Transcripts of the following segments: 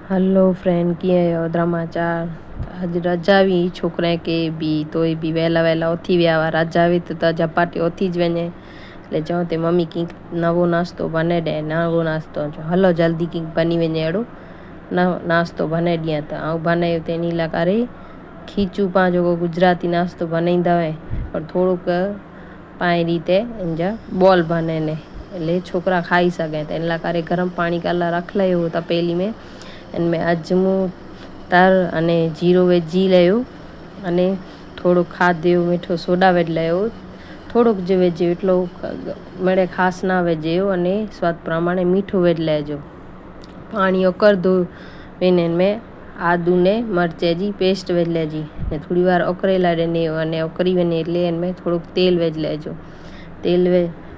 Hello friend कीअं आहियो समाचार। अॼु रजा हुई छोकिरे खे बि तोय बि वहेला वहेला उथी विया हुआ। रजा हुई त झपाटी उथी ज वञे એટલે चऊं ते मम्मी कंहिं नवो नास्तो बने ॾे। नवो नास्तो हलो जल्दी कंहिं बनी वञे अहिड़ो नास्तो बने ॾियां त ऐं बनायो त इन लाइ करे खीचूं पाण जेको गुजराती नास्तो बनाईंदा हुआ पर थोड़ोक पाण रीते इन जा बॉल बने એટલે છોકરા ખાઈ શકે તો એના કારે ગરમ પાણી કાલા રખ લયો તપેલી में इनमें अजमो तर अने जीरो वेझी लयो अने थोड़ो खाद्यो मीठो सोडा वेझ लयो थोड़ोक जो वेझो एटलो मड़े खास ना वेझो अने स्वाद प्रमाणे मीठो वेझ लेजो। पाणी उकर दो इनमें आदू ने मरचे जी पेस्ट वेझ लेजी ने थोड़ी वार उकरेला देने अने उकरी वने એટલે इनमें थोड़ोक तेल वेझ लेजो। तेल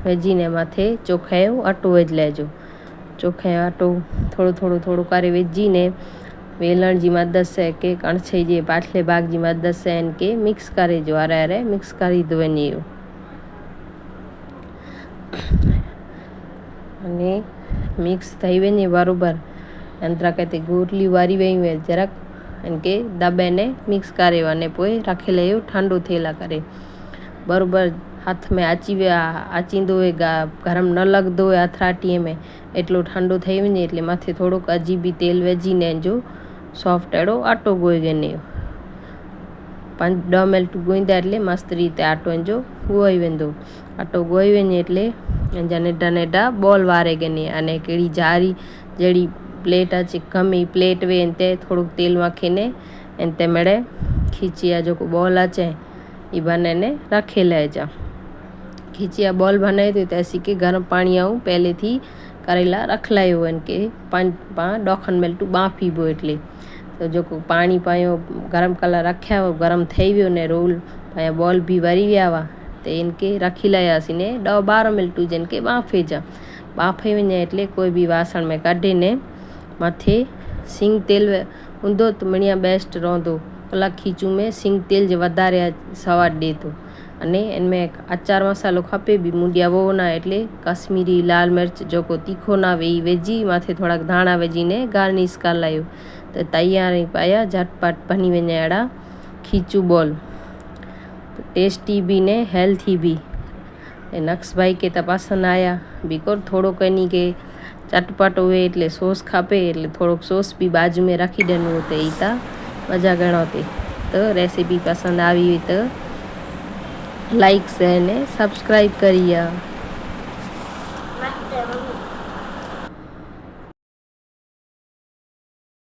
वेझीने माथे चोखायो अटो वेझ लेजो। चोखे आटो थोड़ो थोड़ो करे वेझीने वेलण जी मदद से के कणछे जे पाछले भाग जी मदद से इनके मिक्स करे जो अरे मिक्स करी दो वञो अने मिक्स थई वञे बराबर अंदरा कहते गोटली वारी वही हुए जरक इनके दबे ने मिक्स करे अने पोइ रखे लयो ठंडो थेला करे बराबर हाथ में आचींदो गरम न लगदो हथराटीअ में एटलो ठंडो थई वञे એટલે माथे थोड़ोक अजीबी तेल वेझीने जो सॉफ्ट अहिड़ो आटो गोई वञो 5-10 मिनट गोईंदा એટલે मस्त रीते आटो जो गोई वेंदो। आटो गोई वञे એટલે इन नेडा नेडा बॉल वारे गने अने कहिड़ी जारी जहिड़ी प्लेट अचे गमी प्लेट वे ते थोड़ोक तेल मखीने इनते मड़े खीचिया जो बॉल अचे ई बने रखे लेजा। खींचिया बॉल बनाए तो तैसी के गर्म पानी आऊँ पहले थी करेला रख लायो इनके 5-10 मिनट बाफी बो એટલે तो जो पानी पायो गरम कलर रखा वो गरम थई वियो ने रोल पाया बॉल भी वरी विया हुआ तो इनके रखी लायासीं ने 10-12 मिनट जिनके बाफे जा बाफे वञे એટલે कोई भी वासण में कढी ने मथे सिंग तेल हूंदो तो बढ़िया बेस्ट रहंदो कलाक खीचूं में सिंग तेल जो वधारे सवाद ॾे थो अने इनमें अचार मसालो खपे भी मुंडिया वो ना એટલે कश्मीरी लाल मिर्च जो तीखो ना वेई वेझी माथे थोड़ा धाणा वेझीने गार्निश कर लायो तो तैयार ही पाया झटपट बनी वञे अहिड़ा खीचूं बॉल टेस्टी भी ने हेल्थी भी। नक्स भाई के तो पसंद आया बिकोर थोड़ो कनी के चटपट हुए એટલે सॉस खपे એટલે थोड़ोक सॉस भी बाजू में रखी देनो तो ई ता मजा गणो थे। तो रेसिपी पसंद आई हुई तो लाइक शेयर ने सब्सक्राइब करिए।